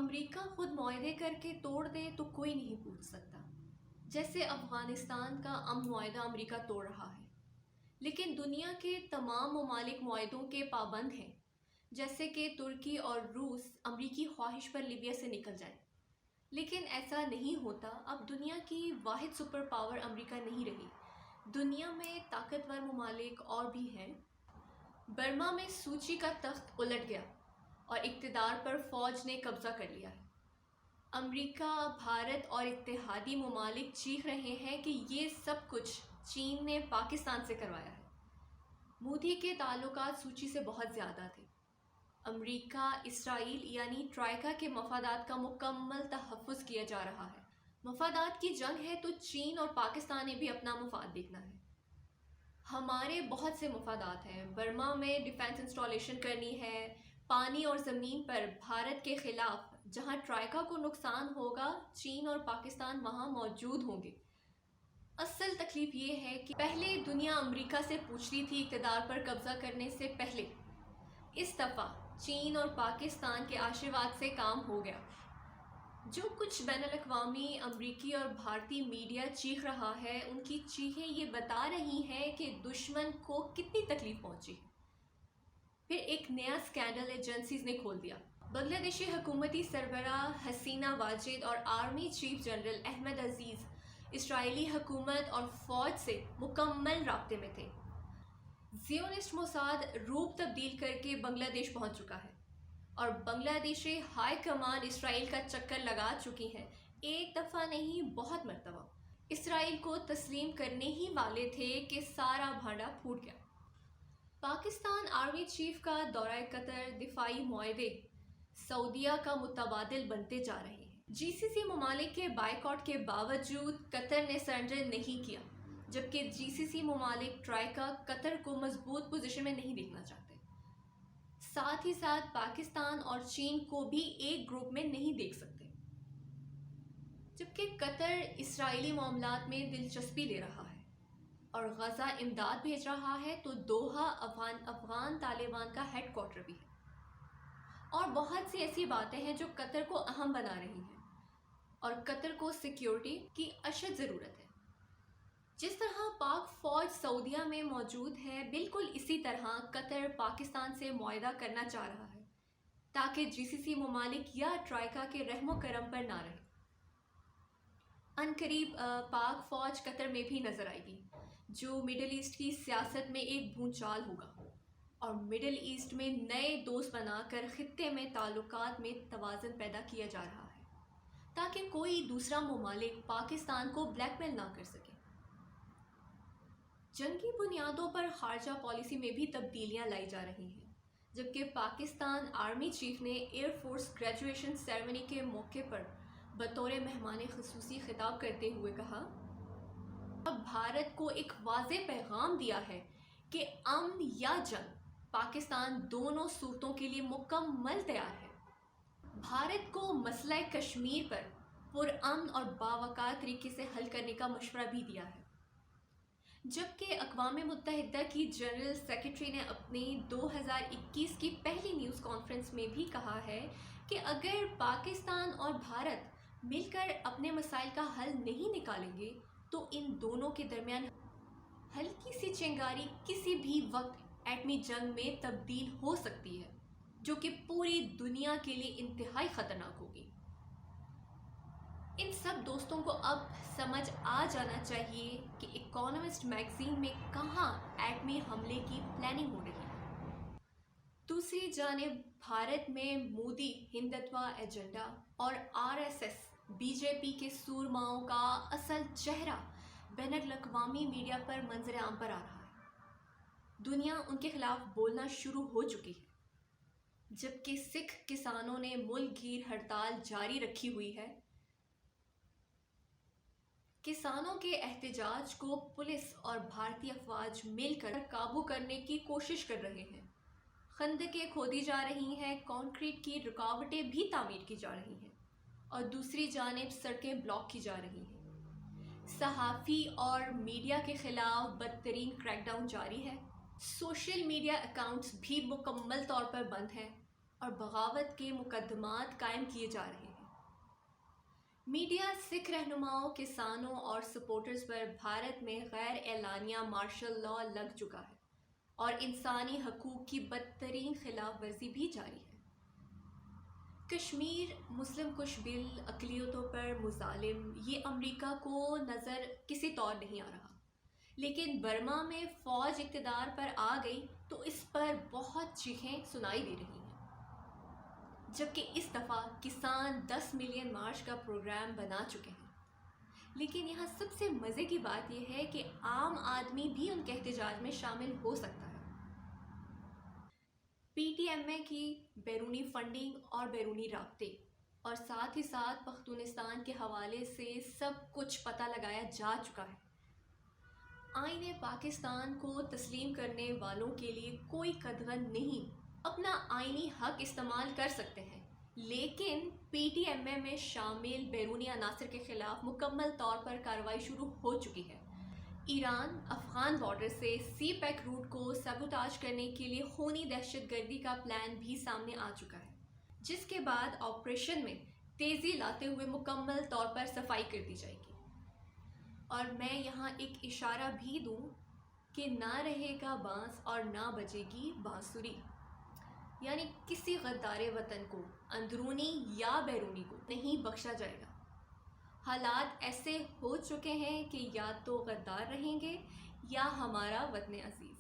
امریکہ خود معاہدے کر کے توڑ دے تو کوئی نہیں پوچھ سکتا، جیسے افغانستان کا امن معاہدہ امریکہ توڑ رہا ہے۔ لیکن دنیا کے تمام ممالک معاہدوں کے پابند ہیں، جیسے کہ ترکی اور روس امریکی خواہش پر لیبیا سے نکل جائے۔ لیکن ایسا نہیں ہوتا۔ اب دنیا کی واحد سپر پاور امریکہ نہیں رہی، دنیا میں طاقتور ممالک اور بھی ہیں۔ برما میں سوچی کا تخت الٹ گیا اور اقتدار پر فوج نے قبضہ کر لیا ہے۔ امریکہ، بھارت اور اتحادی ممالک چیخ رہے ہیں کہ یہ سب کچھ چین نے پاکستان سے کروایا ہے۔ مودی کے تعلقات سوچی سے بہت زیادہ تھے۔ امریکہ اسرائیل یعنی ٹرائیکا کے مفادات کا مکمل تحفظ کیا جا رہا ہے۔ مفادات کی جنگ ہے تو چین اور پاکستان نے بھی اپنا مفاد دیکھنا ہے۔ ہمارے بہت سے مفادات ہیں۔ برما میں ڈیفنس انسٹالیشن کرنی ہے، پانی اور زمین پر بھارت کے خلاف جہاں ٹرائیکا کو نقصان ہوگا چین اور پاکستان وہاں موجود ہوں گے۔ اصل تکلیف یہ ہے کہ پہلے دنیا امریکہ سے پوچھ رہی تھی اقتدار پر قبضہ کرنے سے پہلے، اس دفعہ چین اور پاکستان کے آشیرواد سے کام ہو گیا۔ جو کچھ بین الاقوامی امریکی اور بھارتی میڈیا چیخ رہا ہے، ان کی چیخیں یہ بتا رہی ہیں کہ دشمن کو کتنی تکلیف پہنچی۔ پھر ایک نیا اسکینڈل ایجنسیز نے کھول دیا۔ بنگلہ دیشی حکومتی سربراہ حسینہ واجد اور آرمی چیف جنرل احمد عزیز اسرائیلی حکومت اور فوج سے مکمل رابطے میں تھے۔ زیونسٹ موساد روپ تبدیل کر کے بنگلہ دیش پہنچ چکا ہے اور بنگلہ دیشی ہائی کمان اسرائیل کا چکر لگا چکی ہے، ایک دفعہ نہیں بہت مرتبہ۔ اسرائیل کو تسلیم کرنے ہی والے تھے کہ سارا بھانڈا پھوٹ گیا۔ پاکستان آرمی چیف کا دورہ قطر، دفاعی معاہدے سعودیہ کا متبادل بنتے جا رہے ہیں۔ جی سی سی ممالک کے بائیکاٹ کے باوجود قطر نے سرنڈر نہیں کیا، جبکہ جی سی سی ممالک ٹرائیکا قطر کو مضبوط پوزیشن میں نہیں دیکھنا چاہتے۔ ساتھ ہی ساتھ پاکستان اور چین کو بھی ایک گروپ میں نہیں دیکھ سکتے۔ جبکہ قطر اسرائیلی معاملات میں دلچسپی لے رہا ہے اور غزہ امداد بھیج رہا ہے، تو دوحہ افغان طالبان کا ہیڈ کوارٹر بھی ہے۔ اور بہت سی ایسی باتیں ہیں جو قطر کو اہم بنا رہی ہیں اور قطر کو سیکیورٹی کی اشد ضرورت ہے۔ جس طرح پاک فوج سعودیہ میں موجود ہے، بالکل اسی طرح قطر پاکستان سے معاہدہ کرنا چاہ رہا ہے تاکہ جی سی سی ممالک یا ٹرائیکا کے رحم و کرم پر نہ رہے۔ عنقریب پاک فوج قطر میں بھی نظر آئے گی، جو مڈل ایسٹ کی سیاست میں ایک بھونچال ہوگا اور مڈل ایسٹ میں نئے دوست بنا کر خطے میں تعلقات میں توازن پیدا کیا جا رہا ہے تاکہ کوئی دوسرا ممالک پاکستان کو بلیک میل نہ کر سکے۔ جنگی بنیادوں پر خارجہ پالیسی میں بھی تبدیلیاں لائی جا رہی ہیں، جبکہ پاکستان آرمی چیف نے ایئر فورس گریجویشن سیریمنی کے موقع پر بطور مہمان خصوصی خطاب کرتے ہوئے کہا، اب بھارت کو ایک واضح پیغام دیا ہے کہ امن یا جنگ، پاکستان دونوں صورتوں کے لیے مکمل تیار ہے۔ بھارت کو مسئلہ کشمیر پر پرامن اور باوقار طریقے سے حل کرنے کا مشورہ بھی دیا ہے۔ جبکہ اقوام متحدہ کی جنرل سیکرٹری نے اپنی 2021 کی پہلی نیوز کانفرنس میں بھی کہا ہے کہ اگر پاکستان اور بھارت مل کر اپنے مسائل کا حل نہیں نکالیں گے تو ان دونوں کے درمیان ہلکی سی چنگاری کسی بھی وقت ایٹمی جنگ میں تبدیل ہو سکتی ہے، جو کہ پوری دنیا کے لیے انتہائی خطرناک ہوگی۔ ان سب دوستوں کو اب سمجھ آ جانا چاہیے کہ اکانومسٹ میگزین میں کہاں ایٹمی حملے کی پلاننگ ہو رہی ہے۔ دوسری جانب بھارت میں مودی ہندتوا ایجنڈا اور RSS بی جے پی کے سورماؤں کا اصل چہرہ بین الاقوامی میڈیا پر منظر عام پر آ رہا ہے۔ دنیا ان کے خلاف بولنا شروع ہو چکی ہے، جبکہ سکھ کسانوں نے ملک گیر ہڑتال جاری رکھی ہوئی ہے۔ کسانوں کے احتجاج کو پولیس اور بھارتی افواج مل کر قابو کرنے کی کوشش کر رہے ہیں۔ خندقیں کھودی جا رہی ہیں، کنکریٹ کی رکاوٹیں بھی تعمیر کی جا رہی ہیں اور دوسری جانب سڑکیں بلاک کی جا رہی ہیں۔ صحافی اور میڈیا کے خلاف بدترین کریک ڈاؤن جاری ہے۔ سوشل میڈیا اکاؤنٹس بھی مکمل طور پر بند ہیں۔ اور بغاوت کے مقدمات قائم کیے جا رہے ہیں۔ میڈیا سکھ رہنماؤں، کسانوں اور سپورٹرز پر بھارت میں غیر اعلانیہ مارشل لاء لگ چکا ہے اور انسانی حقوق کی بدترین خلاف ورزی بھی جاری ہے۔ کشمیر مسلم کش بل اقلیتوں پر مظالم، یہ امریکہ کو نظر کسی طور نہیں آ رہا، لیکن برما میں فوج اقتدار پر آ گئی تو اس پر بہت چیخیں سنائی دے رہی ہیں، جبکہ اس دفعہ کسان 10 ملین مارچ کا پروگرام بنا چکے ہیں۔ لیکن یہاں سب سے مزے کی بات یہ ہے کہ عام آدمی بھی ان کے احتجاج میں شامل ہو سکتا ہے۔ پی ٹی ایم اے کی بیرونی فنڈنگ اور بیرونی رابطے اور ساتھ ہی ساتھ پختونستان کے حوالے سے سب کچھ پتہ لگایا جا چکا ہے۔ آئین پاکستان کو تسلیم کرنے والوں کے لیے کوئی قدغن نہیں، اپنا آئینی حق استعمال کر سکتے ہیں، لیکن پی ٹی ایم اے میں شامل بیرونی عناصر کے خلاف مکمل طور پر کارروائی شروع ہو چکی ہے۔ ایران افغان بارڈر سے سی پیک روٹ کو سبوتاژ کرنے کے لیے خونی دہشت گردی کا پلان بھی سامنے آ چکا ہے، جس کے بعد آپریشن میں تیزی لاتے ہوئے مکمل طور پر صفائی کر دی جائے گی۔ اور میں یہاں ایک اشارہ بھی دوں کہ نہ رہے گا بانس اور نہ بجے گی بانسری، یعنی کسی غدار وطن کو، اندرونی یا بیرونی کو، نہیں بخشا جائے گا۔ حالات ایسے ہو چکے ہیں کہ یا تو غدار رہیں گے یا ہمارا وطن عزیز۔